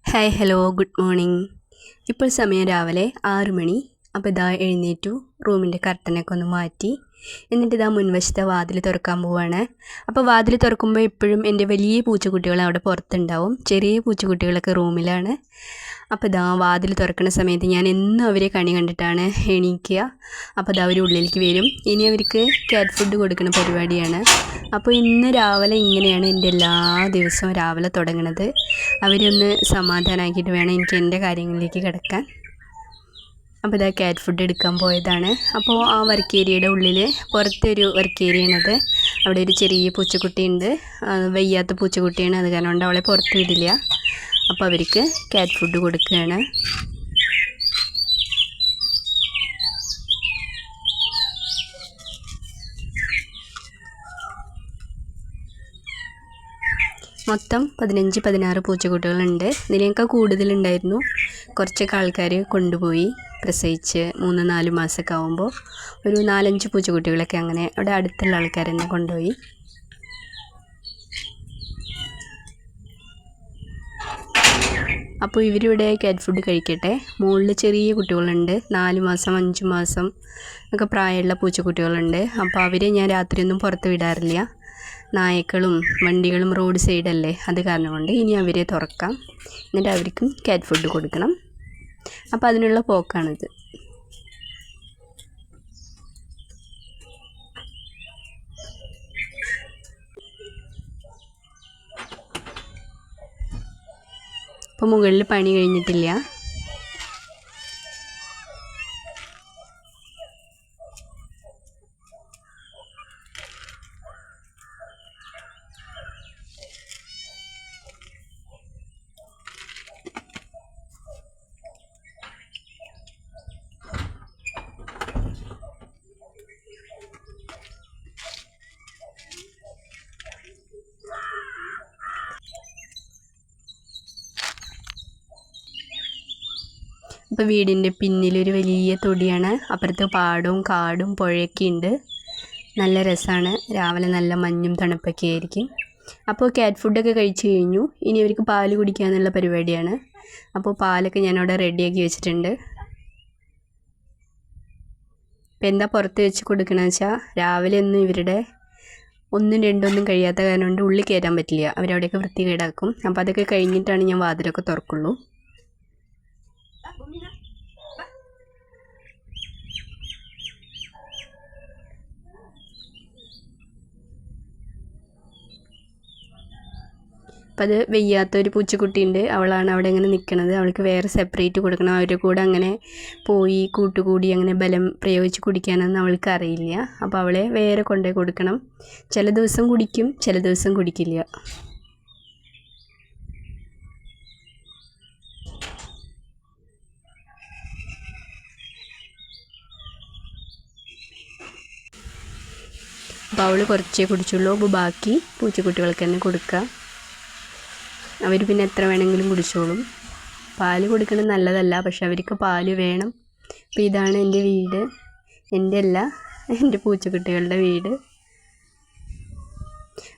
Hi hello good morning. ഇപ്പോൾ സമയം രാവിലെ 6 മണി. അപ്പോൾ ഇതാ എഴുന്നേറ്റു, റൂമിൻ്റെ കർട്ടനൊക്കെ ഒന്ന് മാറ്റി, എന്നിട്ട് ഇതാ മുൻവശത്തെ വാതിൽ തുറക്കാൻ പോവാണ്. അപ്പോൾ വാതിൽ തുറക്കുമ്പോൾ എപ്പോഴും എൻ്റെ വലിയ പൂച്ചക്കുട്ടികൾ അവിടെ പുറത്തുണ്ടാവും, ചെറിയ പൂച്ചക്കുട്ടികളൊക്കെ റൂമിലാണ്. അപ്പോൾ ഇതാ വാതിൽ തുറക്കുന്ന സമയത്ത് ഞാൻ എന്നും അവരെ കണി കണ്ടിട്ടാണ് എണീക്കുക. അപ്പോൾ ഇതാ അവർ ഉള്ളിലേക്ക് വരും. ഇനി അവർക്ക് ക്യാറ്റ് ഫുഡ് കൊടുക്കുന്ന പരിപാടിയാണ്. അപ്പോൾ ഇന്ന് രാവിലെ ഇങ്ങനെയാണ് എൻ്റെ എല്ലാ ദിവസവും രാവിലെ തുടങ്ങുന്നത്. അവരൊന്ന് സമാധാനമാക്കിയിട്ട് വേണം എനിക്ക് എൻ്റെ കാര്യങ്ങളിലേക്ക് കിടക്കാൻ. അപ്പോൾ ഇതാ ക്യാറ്റ് ഫുഡ് എടുക്കാൻ പോയതാണ്. അപ്പോൾ ആ വർക്ക് ഏരിയയുടെ ഉള്ളിൽ പുറത്തൊരു വർക്ക് ഏരിയയാണത്. അവിടെ ഒരു ചെറിയ പൂച്ചക്കുട്ടിയുണ്ട്, വയ്യാത്ത പൂച്ചക്കുട്ടിയാണ്, അത് കാരണം കൊണ്ട് അവളെ പുറത്ത് വിടില്ല. അപ്പോൾ അവർക്ക് ക്യാറ്റ് ഫുഡ് കൊടുക്കുകയാണ്. മൊത്തം 15-16 പൂച്ചക്കുട്ടികളുണ്ട്. ഇതിനേക്കാൾ കൂടുതലുണ്ടായിരുന്നു. കുറച്ചൊക്കെ ആൾക്കാർ കൊണ്ടുപോയി പ്രസവിച്ച് 3-4 മാസമൊക്കെ ആകുമ്പോൾ ഒരു 4-5 പൂച്ചക്കുട്ടികളൊക്കെ അങ്ങനെ അവിടെ അടുത്തുള്ള ആൾക്കാർ തന്നെ കൊണ്ടുപോയി. അപ്പോൾ ഇവരിവിടെ ക്യാറ്റ് ഫുഡ് കഴിക്കട്ടെ. മുകളിൽ ചെറിയ കുട്ടികളുണ്ട്, 4 മാസം 5 മാസം ഒക്കെ പ്രായമുള്ള പൂച്ചക്കുട്ടികളുണ്ട്. അപ്പോൾ അവരെ ഞാൻ രാത്രിയൊന്നും പുറത്ത് വിടാറില്ല. നായ്ക്കളും വണ്ടികളും റോഡ് സൈഡല്ലേ, അത് കാരണം കൊണ്ട് ഇനി അവരെ തുറക്കാം, എന്നിട്ട് അവർക്കും ക്യാറ്റ് ഫുഡ് കൊടുക്കണം. അപ്പോൾ അതിനുള്ള പോക്കാണിത്. അപ്പോൾ മുകളിൽ പണി കഴിഞ്ഞിട്ടില്ല. അപ്പോൾ വീടിൻ്റെ പിന്നിലൊരു വലിയ തൊടിയാണ്, അപ്പുറത്ത് പാടവും കാടും പുഴയൊക്കെ ഉണ്ട്. നല്ല രസമാണ്. രാവിലെ നല്ല മഞ്ഞും തണുപ്പൊക്കെ ആയിരിക്കും. അപ്പോൾ ക്യാറ്റ് ഫുഡൊക്കെ കഴിച്ച് കഴിഞ്ഞു. ഇനി അവർക്ക് പാല് കുടിക്കാനുള്ള പരിപാടിയാണ്. അപ്പോൾ പാലൊക്കെ ഞാനവിടെ റെഡിയാക്കി വെച്ചിട്ടുണ്ട്. ഇപ്പം എന്താ പുറത്ത് വെച്ച് കൊടുക്കണമെന്ന് വെച്ചാൽ, രാവിലെ ഒന്നും ഇവരുടെ 1-2 കഴിയാത്ത കാരണം കൊണ്ട് ഉള്ളിൽ കയറ്റാൻ പറ്റില്ല, അവരവിടെയൊക്കെ വൃത്തികേടാക്കും. അപ്പോൾ അതൊക്കെ കഴിഞ്ഞിട്ടാണ് ഞാൻ വാതിലൊക്കെ തുറക്കുള്ളൂ. അപ്പം അത് വയ്യാത്തൊരു പൂച്ചക്കുട്ടിയുണ്ട്, അവളാണ് അവിടെ ഇങ്ങനെ നിൽക്കുന്നത്. അവൾക്ക് വേറെ സെപ്പറേറ്റ് കൊടുക്കണം. അവരുടെ കൂടെ അങ്ങനെ പോയി കൂട്ടുകൂടി അങ്ങനെ ബലം പ്രയോഗിച്ച് കുടിക്കാനൊന്നും അവൾക്ക് അറിയില്ല. അപ്പോൾ അവളെ വേറെ കൊണ്ടുപോയി കൊടുക്കണം. ചില ദിവസം കുടിക്കും, ചില ദിവസം കുടിക്കില്ല. അപ്പോൾ അവൾ കുറച്ചേ കുടിച്ചുള്ളൂ. അപ്പോൾ ബാക്കി പൂച്ചക്കുട്ടികൾക്ക് തന്നെ കൊടുക്കുക. അവർ പിന്നെ എത്ര വേണമെങ്കിലും കുടിച്ചോളും. പാല് കൊടുക്കുന്നത് നല്ലതല്ല, പക്ഷെ അവർക്ക് പാല് വേണം. അപ്പോൾ ഇതാണ് എൻ്റെ വീട്, എൻ്റെ അല്ല, എൻ്റെ പൂച്ചക്കുട്ടികളുടെ വീട്.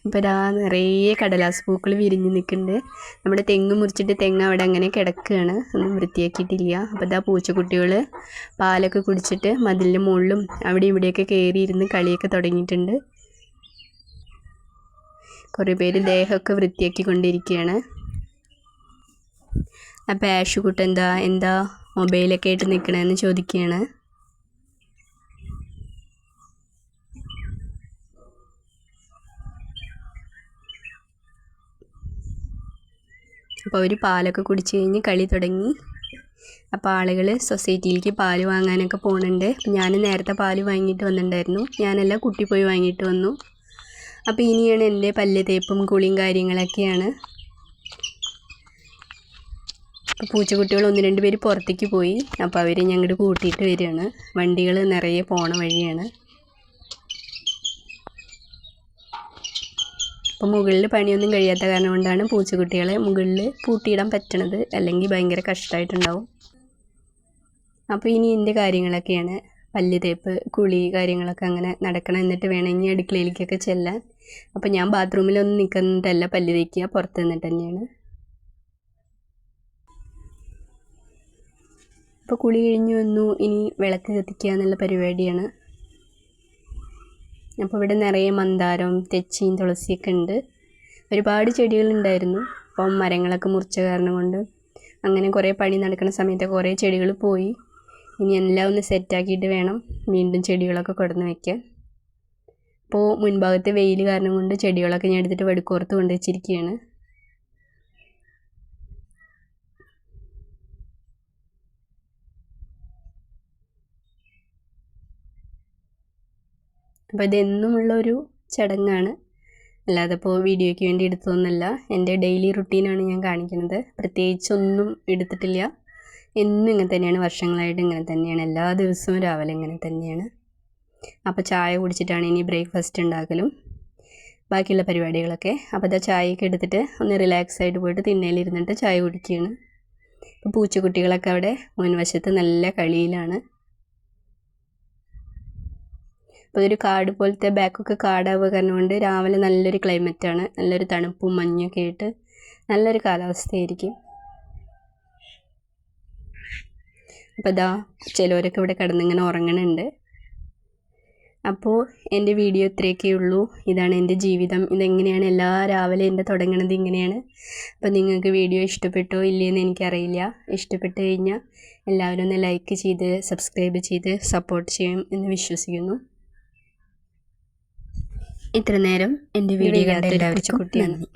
അപ്പോൾ ഇതാ നിറയെ കടലാസ് പൂക്കൾ വിരിഞ്ഞ് നിൽക്കുന്നുണ്ട്. നമ്മുടെ തെങ്ങ് മുറിച്ചിട്ട് തെങ്ങ് അവിടെ അങ്ങനെ കിടക്കുകയാണ്, ഒന്നും വൃത്തിയാക്കിയിട്ടില്ല. അപ്പോൾ ഇതാ പൂച്ചക്കുട്ടികൾ പാലൊക്കെ കുടിച്ചിട്ട് മതിലിൻ്റെ മുകളിലും അവിടെ ഇവിടെയൊക്കെ കയറിയിരുന്ന് കളിയൊക്കെ തുടങ്ങിയിട്ടുണ്ട്. കുറേ പേര് ദേഹമൊക്കെ വൃത്തിയാക്കിക്കൊണ്ടിരിക്കുകയാണ്. അപ്പോൾ ആഷുകുട്ട എന്താ മൊബൈലൊക്കെ ആയിട്ട് നിൽക്കണമെന്ന് ചോദിക്കുകയാണ്. അപ്പോൾ അവർ പാലൊക്കെ കുടിച്ച് കഴിഞ്ഞ് കളി തുടങ്ങി. അപ്പോൾ ആളുകൾ സൊസൈറ്റിയിലേക്ക് പാല് വാങ്ങാനൊക്കെ പോകുന്നുണ്ട്. ഞാൻ നേരത്തെ പാല് വാങ്ങിയിട്ട് വന്നിട്ടുണ്ടായിരുന്നു, ഞാനല്ല കുട്ടി പോയി വാങ്ങിയിട്ട് വന്നു. അപ്പോൾ ഇനിയാണ് എൻ്റെ പല്ല് തേപ്പും കുളിയും കാര്യങ്ങളൊക്കെയാണ്. അപ്പോൾ പൂച്ചക്കുട്ടികൾ 1-2 പേര് പുറത്തേക്ക് പോയി. അപ്പോൾ അവർ ഞങ്ങോട്ട് കൂട്ടിയിട്ട് വരികയാണ്. വണ്ടികൾ നിറയെ പോണ വഴിയാണ്. അപ്പോൾ മുകളിൽ പണിയൊന്നും കഴിയാത്ത കാരണം കൊണ്ടാണ് പൂച്ചക്കുട്ടികളെ മുകളിൽ പൂട്ടിയിടാൻ പറ്റണത്, അല്ലെങ്കിൽ ഭയങ്കര കഷ്ടമായിട്ടുണ്ടാവും. അപ്പോൾ ഇനി എൻ്റെ കാര്യങ്ങളൊക്കെയാണ്, പല്ല് തേപ്പ് കുളി കാര്യങ്ങളൊക്കെ അങ്ങനെ നടക്കണം. എന്നിട്ട് വേണം ഇനി അടുക്കളയിലേക്കൊക്കെ ചെല്ലാൻ. അപ്പോൾ ഞാൻ ബാത്റൂമിലൊന്നും നിൽക്കുന്നതല്ല പല്ല് തേക്കുക, പുറത്ത് നിന്നിട്ട് തന്നെയാണ്. ഇപ്പോൾ കുളി കഴിഞ്ഞ് വന്നു, ഇനി വിളക്ക് കത്തിക്കുക എന്നുള്ള പരിപാടിയാണ്. അപ്പോൾ ഇവിടെ നിറയെ മന്ദാരം, തെച്ചിയും തുളസിയൊക്കെ ഉണ്ട്. ഒരുപാട് ചെടികളുണ്ടായിരുന്നു. അപ്പം മരങ്ങളൊക്കെ മുറിച്ച കാരണം കൊണ്ട് അങ്ങനെ കുറേ പണി നടക്കുന്ന സമയത്ത് കുറേ ചെടികൾ പോയി. ഇനി എല്ലാം ഒന്ന് സെറ്റാക്കിയിട്ട് വേണം വീണ്ടും ചെടികളൊക്കെ കൊടുന്ന് വയ്ക്കാൻ. അപ്പോൾ മുൻഭാഗത്തെ വെയിൽ കാരണം കൊണ്ട് ചെടികളൊക്കെ ഞാൻ എടുത്തിട്ട് വെടുക്കോർത്ത് കൊണ്ട് വെച്ചിരിക്കുകയാണ്. അപ്പോൾ ഇതെന്നുമുള്ളൊരു ചടങ്ങാണ്, അല്ലാതെ ഇപ്പോൾ വീഡിയോയ്ക്ക് വേണ്ടി എടുത്തതൊന്നുമല്ല. എൻ്റെ ഡെയിലി റുട്ടീനാണ് ഞാൻ കാണിക്കുന്നത്. പ്രത്യേകിച്ചൊന്നും എടുത്തിട്ടില്ല. എന്നും ഇങ്ങനെ തന്നെയാണ്, വർഷങ്ങളായിട്ട് ഇങ്ങനെ തന്നെയാണ്, എല്ലാ ദിവസവും രാവിലെ ഇങ്ങനെ തന്നെയാണ്. അപ്പോൾ ചായ കുടിച്ചിട്ടാണ് ഇനി ബ്രേക്ക്ഫാസ്റ്റ് ഉണ്ടാക്കലും ബാക്കിയുള്ള പരിപാടികളൊക്കെ. അപ്പോൾ അതാ ചായയൊക്കെ എടുത്തിട്ട് ഒന്ന് റിലാക്സ് ആയിട്ട് പോയിട്ട് തിണ്ണയിലിരുന്നിട്ട് ചായ കുടിക്കുകയാണ്. അപ്പോൾ പൂച്ചക്കുട്ടികളൊക്കെ അവിടെ മുൻവശത്ത് നല്ല കളിയിലാണ്. അപ്പോൾ ഇതൊരു കാട് പോലത്തെ ബാക്കൊക്കെ കാടാവുക കാരണം കൊണ്ട് രാവിലെ നല്ലൊരു ക്ലൈമറ്റാണ്, നല്ലൊരു തണുപ്പും മഞ്ഞൊക്കെ ആയിട്ട് നല്ലൊരു കാലാവസ്ഥയായിരിക്കും. അപ്പോൾ ഇതാ ചിലവരൊക്കെ ഇവിടെ കിടന്നിങ്ങനെ ഉറങ്ങണുണ്ട്. അപ്പോൾ എൻ്റെ വീഡിയോ ഇത്രയൊക്കെ ഉള്ളൂ. ഇതാണ് എൻ്റെ ജീവിതം. ഇതെങ്ങനെയാണ് എല്ലാ രാവിലെ എൻ്റെ തുടങ്ങണത് ഇങ്ങനെയാണ്. അപ്പോൾ നിങ്ങൾക്ക് വീഡിയോ ഇഷ്ടപ്പെട്ടോ ഇല്ലയെന്ന് എനിക്കറിയില്ല. ഇഷ്ടപ്പെട്ട് കഴിഞ്ഞാൽ എല്ലാവരും ഒന്ന് ലൈക്ക് ചെയ്ത് സബ്സ്ക്രൈബ് ചെയ്ത് സപ്പോർട്ട് ചെയ്യും എന്ന് വിശ്വസിക്കുന്നു. ഇത്ര നേരം എൻ്റെ വീഡിയോ കണ്ട എല്ലാവർക്കും നന്ദി.